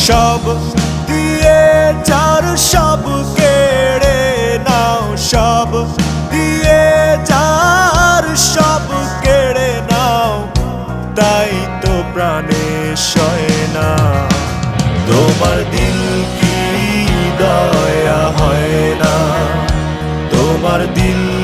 সব দিয়ে যার সব কেড়ে নাও, সব দিয়ে যার সব কেড়ে নাও, তাই তো প্রাণে সয় না। তোমার দিল কি দয়া হয় না? তোমার দিল